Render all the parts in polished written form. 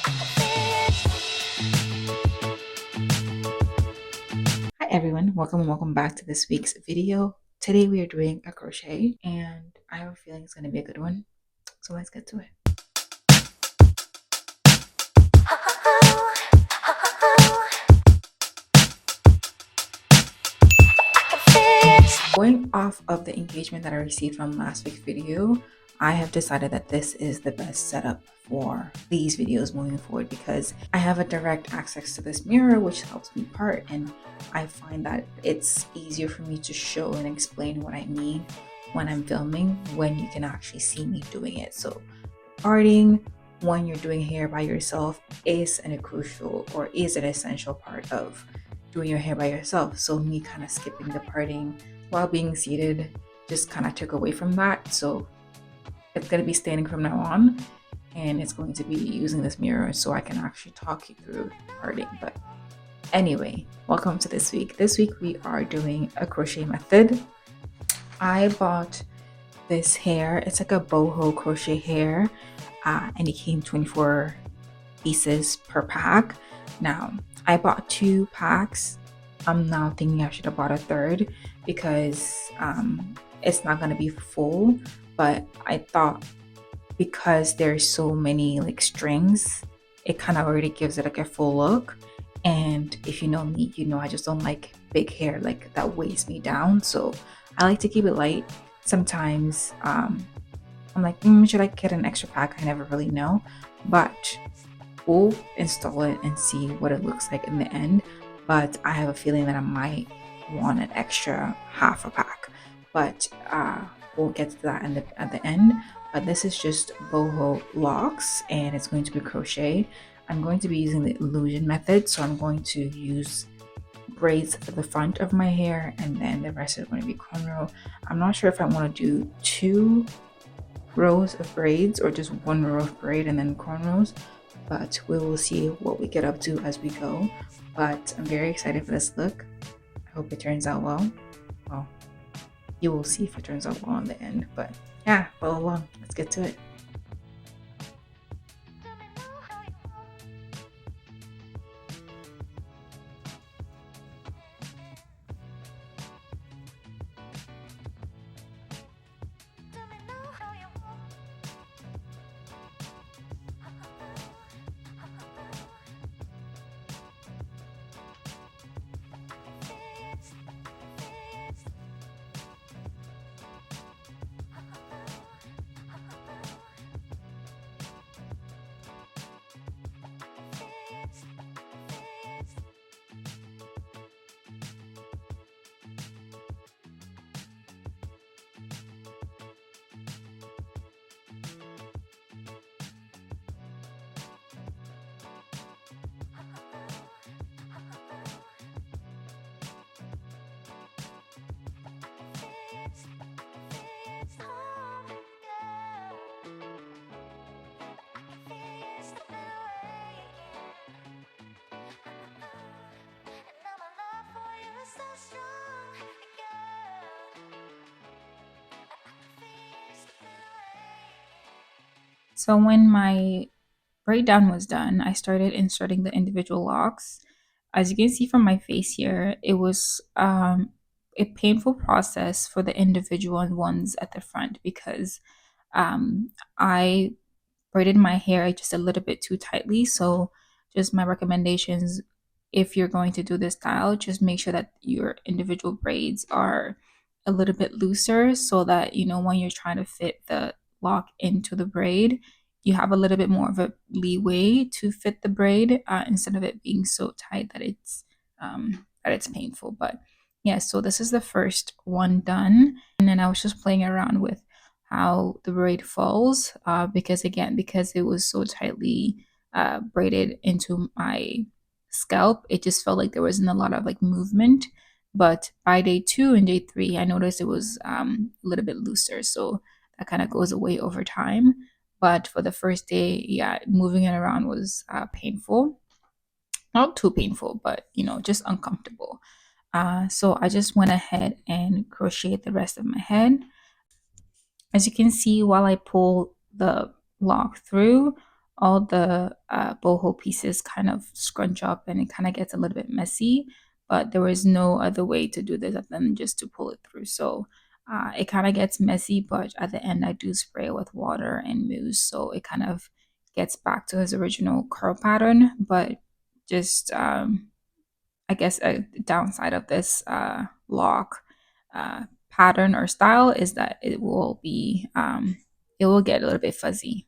Hi everyone, welcome back to this week's video. Today we are doing a crochet and I have a feeling it's going to be a good one. So let's get to it. Going off of the engagement that I received from last week's video, I have decided that this is the best setup for these videos moving forward because I have a direct access to this mirror, which helps me part, and I find that it's easier for me to show and explain what I mean when I'm filming when you can actually see me doing it. So parting when you're doing hair by yourself is an essential part of doing your hair by yourself. So me kind of skipping the parting while being seated just kind of took away from that. So it's going to be standing from now on, and it's going to be using this mirror so I can actually talk you through parting. But anyway, welcome to this week. This week we are doing a crochet method. I bought this hair. It's like a boho crochet hair, and it came 24 pieces per pack. Now I bought 2 packs. I'm now thinking I should have bought a third because it's not going to be full, but I thought because there's so many like strings, it kind of already gives it like a full look. And if you know me, you know I just don't like big hair like that weighs me down, so I like to keep it light. Sometimes I'm like, should I get an extra pack? I never really know, but we'll install it and see what it looks like in the end. But I have a feeling that I might want an extra half a pack, but we'll get to that at the end. But this is just boho locs and it's going to be crochet. I'm going to be using the illusion method, so I'm going to use braids for the front of my hair and then the rest is going to be cornrow. I'm not sure if I want to do 2 rows of braids or just 1 row of braid and then cornrows, but we will see what we get up to as we go. But I'm very excited for this look. I hope it turns out well. Well, you will see if it turns out well in the end, but yeah, follow along. Let's get to it. So when my braid down was done, I started inserting the individual locks. As you can see from my face here, it was a painful process for the individual ones at the front because I braided my hair just a little bit too tightly. So just my recommendations, if you're going to do this style, just make sure that your individual braids are a little bit looser so that, you know, when you're trying to fit the lock into the braid, you have a little bit more of a leeway to fit the braid instead of it being so tight that it's painful. But yeah, so this is the first one done, and then I was just playing around with how the braid falls because it was so tightly braided into my scalp, it just felt like there wasn't a lot of like movement. But by day 2 and day 3, I noticed it was a little bit looser, so that kind of goes away over time. But for the first day, yeah, moving it around was painful. Not too painful, but you know, just uncomfortable. So I just went ahead and crocheted the rest of my head. As you can see, while I pull the lock through, all the boho pieces kind of scrunch up and it kind of gets a little bit messy, but there was no other way to do this other than just to pull it through. So it kind of gets messy, but at the end I do spray it with water and mousse, so it kind of gets back to his original curl pattern. But just I guess a downside of this lock pattern or style is that it will be it will get a little bit fuzzy.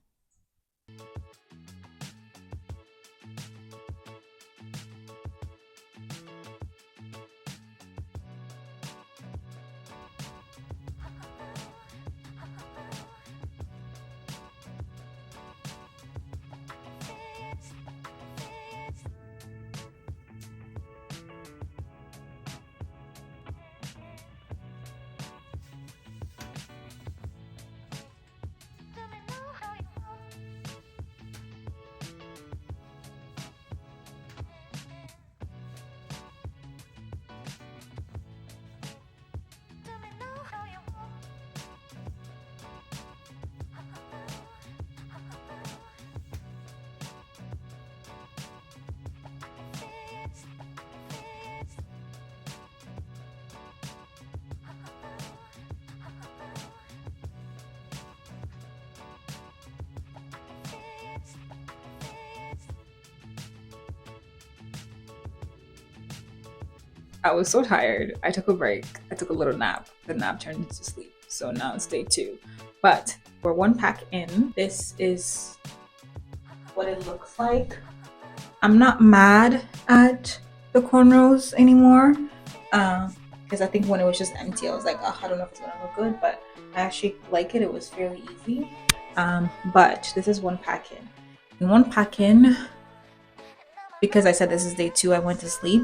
I was so tired. I took a break. I took a little nap. The nap turned into sleep. So now it's day 2. But we're 1 pack in. This is what it looks like. I'm not mad at the cornrows anymore. Because I think when it was just empty, I was like, oh, I don't know if it's gonna look good, but I actually like it. It was fairly easy. But this is 1 pack in. And 1 pack in, because I said this is day 2, I went to sleep.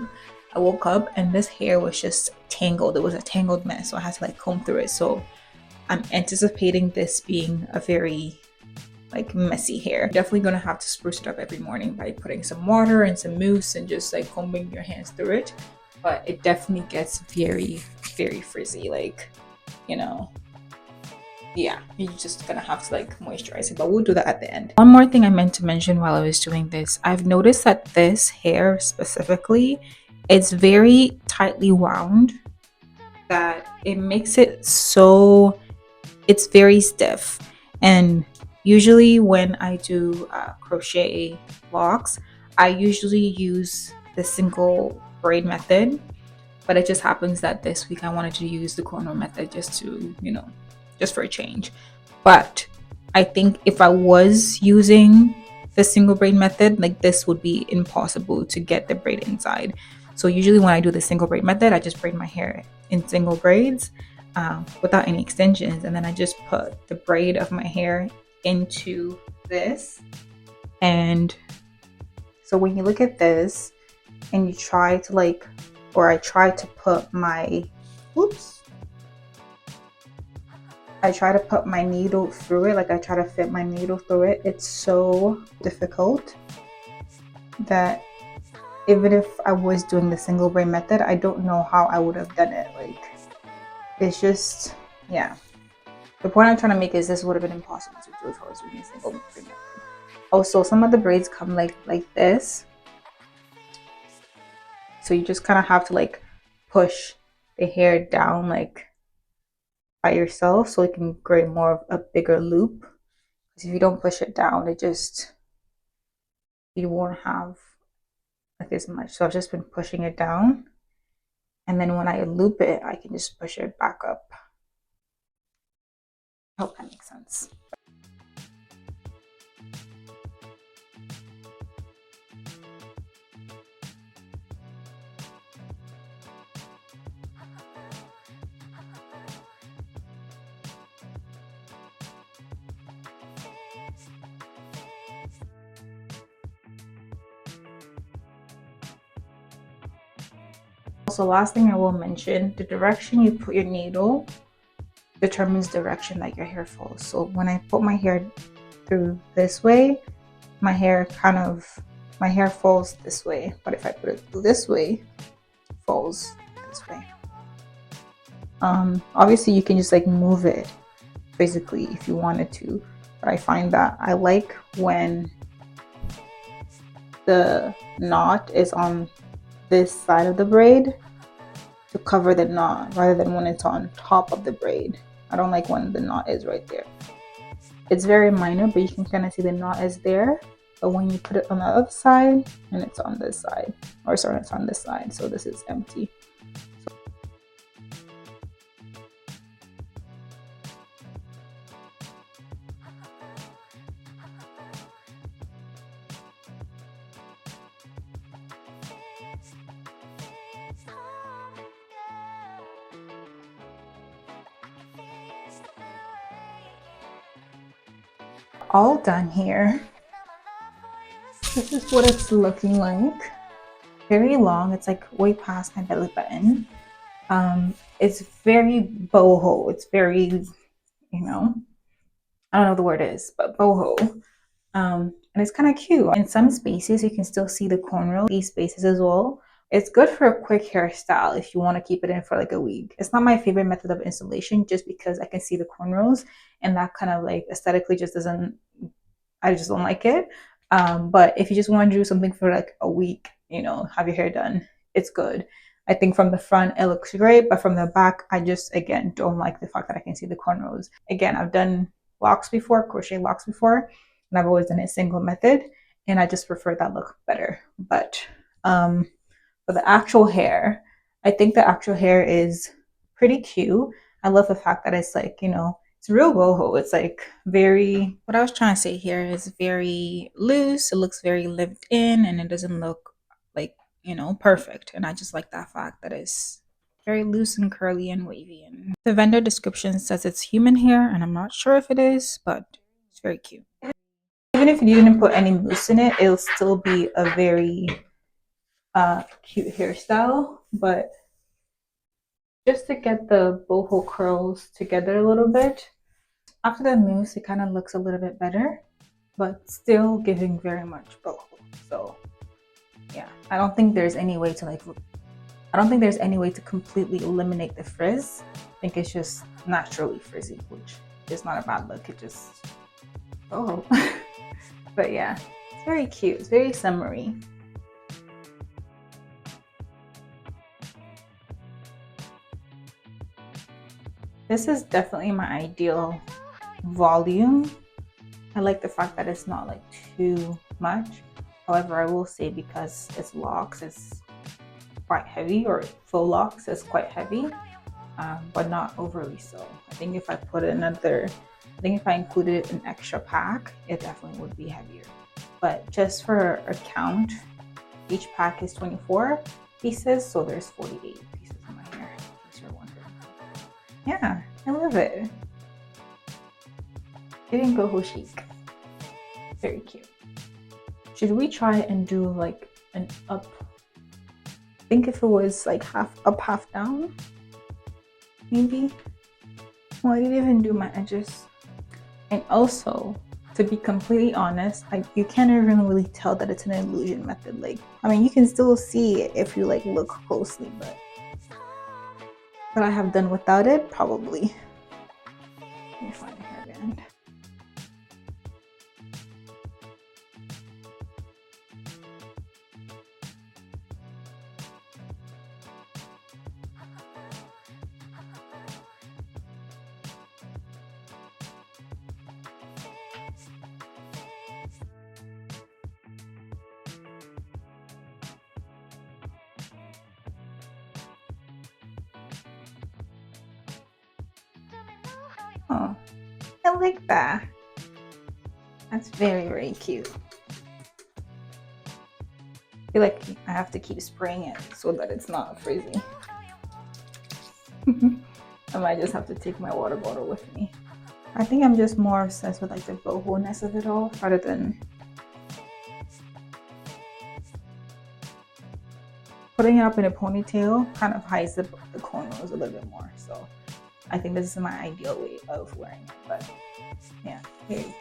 I woke up and this hair was just tangled. It was a tangled mess, so I had to like comb through it. So I'm anticipating this being a very like messy hair. Definitely gonna have to spruce it up every morning by putting some water and some mousse and just like combing your hands through it. But it definitely gets very, very frizzy. Like, you know, yeah, you're just gonna have to like moisturize it, but we'll do that at the end. One more thing I meant to mention while I was doing this, I've noticed that this hair specifically, it's very tightly wound, that it makes it so it's very stiff. And usually when I do crochet locks, I usually use the single braid method, but it just happens that this week I wanted to use the corner method just to, you know, just for a change. But I think if I was using the single braid method, like this would be impossible to get the braid inside. So usually when I do the single braid method, I just braid my hair in single braids without any extensions. And then I just put the braid of my hair into this. And so when you look at this and you try to like, or I try to put my, I try to put my needle through it, like I try to fit my needle through it. It's so difficult that even if I was doing the single braid method, I don't know how I would have done it. Like, it's just, yeah. The point I'm trying to make is this would have been impossible to do if I was doing the single braid method. Also, some of the braids come like this. So you just kind of have to like push the hair down like by yourself so it can create more of a bigger loop. Because if you don't push it down, it just, you won't have like as much. So I've just been pushing it down, and then when I loop it, I can just push it back up. I hope that makes sense. Also, last thing I will mention, the direction you put your needle determines the direction that your hair falls. So when I put my hair through this way, my hair falls this way. But if I put it through this way, it falls this way. Obviously you can just like move it basically if you wanted to, but I find that I like when the knot is on this side of the braid to cover the knot rather than when it's on top of the braid. I don't like when the knot is right there. It's very minor, but you can kind of see the knot is there. But when you put it on the other side, and it's on this side, or sorry, it's on this side, so this is empty. All done here. This is what it's looking like. Very long. It's like way past my belly button. It's very boho. It's very, you know, I don't know what the word is, but boho. And it's kind of cute. In some spaces, you can still see the cornrow. These spaces as well. It's good for a quick hairstyle if you want to keep it in for like a week. It's not my favorite method of installation just because I can see the cornrows and that kind of like aesthetically just doesn't, I just don't like it. But if you just want to do something for like a week, you know, have your hair done, it's good. I think from the front it looks great, but from the back, I just again don't like the fact that I can see the cornrows. Again, I've done locks before, crochet locks before, and I've always done a single method, and I just prefer that look better. But for the actual hair, I think the actual hair is pretty cute. I love the fact that it's like, you know, it's real boho. It's like very, what I was trying to say here is very loose. It looks very lived in and it doesn't look like, you know, perfect. And I just like that fact that it's very loose and curly and wavy. And the vendor description says it's human hair, and I'm not sure if it is, but it's very cute. Even if you didn't put any mousse in it, it'll still be a very cute hairstyle. But just to get the boho curls together a little bit, after the mousse, it kind of looks a little bit better, but still giving very much boho. So yeah, I don't think there's any way to completely eliminate the frizz. I think it's just naturally frizzy, which is not a bad look. It just, oh, but yeah, it's very cute. It's very summery. This is definitely my ideal volume. I like the fact that it's not like too much. However, I will say because it's locks, it's quite heavy, or faux locks is quite heavy, but not overly so. I think if I included an extra pack, it definitely would be heavier. But just for a count, each pack is 24 pieces, so there's 48 pieces in my hair, in case you're wondering. Yeah, I love it. Getting boho chic. Very cute. Should we try and do like an up? I think if it was like half up, half down, maybe. Well, I didn't even do my edges. And also, to be completely honest, you can't even really tell that it's an illusion method. Like, I mean, you can still see it if you like look closely, but what I have done without it, probably. Let me find a hairband. Oh, I like that. That's very, very cute. I feel like I have to keep spraying it so that it's not frizzy. I might just have to take my water bottle with me. I think I'm just more obsessed with like the boho-ness of it all rather than putting it up in a ponytail. Kind of hides the cornrows a little bit more. So I think this is my ideal way of wearing it. But yeah, very cute.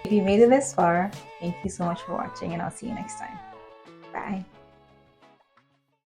If you made it this far, thank you so much for watching, and I'll see you next time. Bye.